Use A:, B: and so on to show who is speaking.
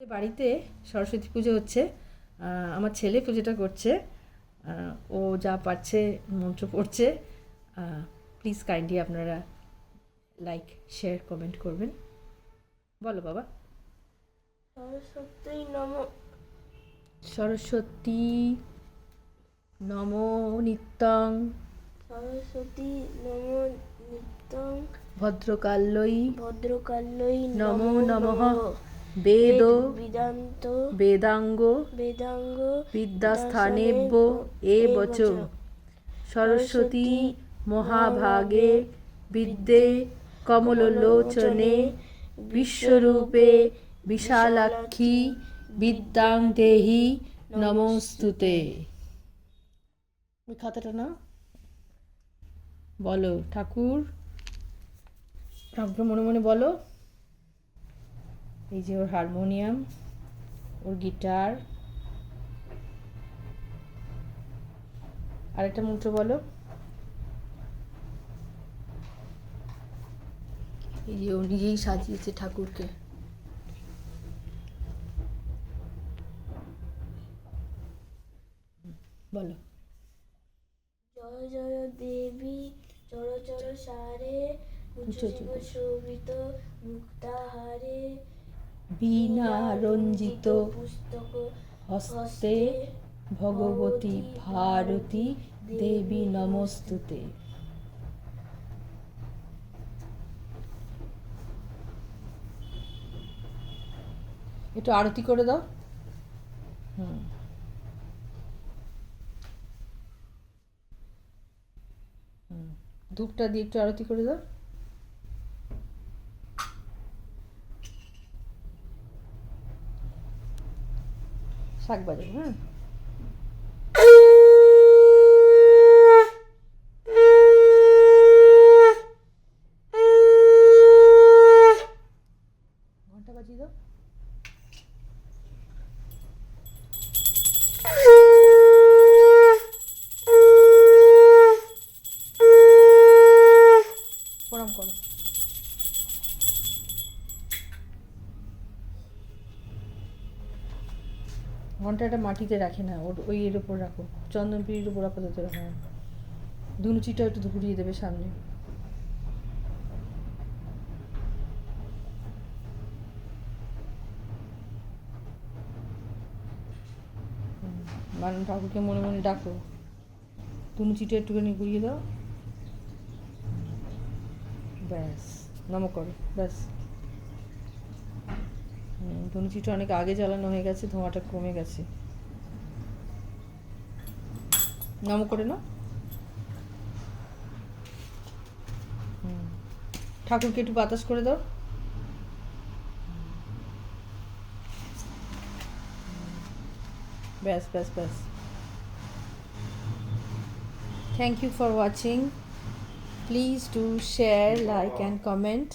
A: বাড়িতে সরস্বতী পুজো হচ্ছে। আমার ছেলে পুজোটা করছে। ও যা পারছে মন্ত্র পড়ছে। প্লিজ কাইন্ডলি আপনারা লাইক শেয়ার কমেন্ট করবেন। বলো বাবা।
B: সরস্বতী নম।
A: সরস্বতী নম নিত্যং।
B: সরস্বতী নম নিত্যং।
A: ভদ্রকাল্যই
B: ভদ্রকাল্যই
A: নমো নমঃ।
B: বেদ
A: বেদ
B: বেদান্ত
A: বেদাঙ্গ
B: বেদাঙ্গ
A: বিদ্যাস্থানেভ্য এবচ। সরস্বতী মহাভাগে বিদ্যে কমললোচনে বিশ্বরূপে বিশালাক্ষী বিদ্যাং দেহি নমস্তুতে। ওই খাতাটা না বলো ঠাকুর। ঠাকুর মনে মনে বলো। এই যে ওর হারমোনিয়াম, ওর গিটার। আরেকটা মন্ত্র বলো। এই যে ও নিজেই সাজিয়েছে ঠাকুরকে। বলো।
B: জয় জয় দেবী চর চর সারে কুচচিব শোভিত মুক্তাহারে
A: বীণা রঞ্জিত
B: পুস্তক
A: হস্তে ভগবতী ভারতী দেবী নমস্তুতে। একটু আরতি করে দাও। ধূপটা দিয়ে একটু আরতি করে দাও। শাক বাজাবো। হ্যাঁ, ঘন্টা বাজিয়ে দাও। প্রণাম করো। ঘন্টাটা মাটিতে রাখে না, ওর ওই এর উপর রাখো, চন্দন পিড়ির উপর আপাতত রাখো। ধুনুচিটা একটু ঘুরিয়ে দেবে সামনে। বানান ঠাকুরকে মনে মনে ডাকো। ধুনুচিটা একটুখানি ঘুরিয়ে দাও। ব্যাস, নম করো। ব্যাস, ধনুচিটা অনেক আগে জ্বালানো হয়ে গেছে, ধোঁয়াটা কমে গেছে। নম করে নাও। ঠাকুরকে একটু বাতাস করে দাও। ব্যাস ব্যাস ব্যাস। Thank you for watching. Please do share, like and comment.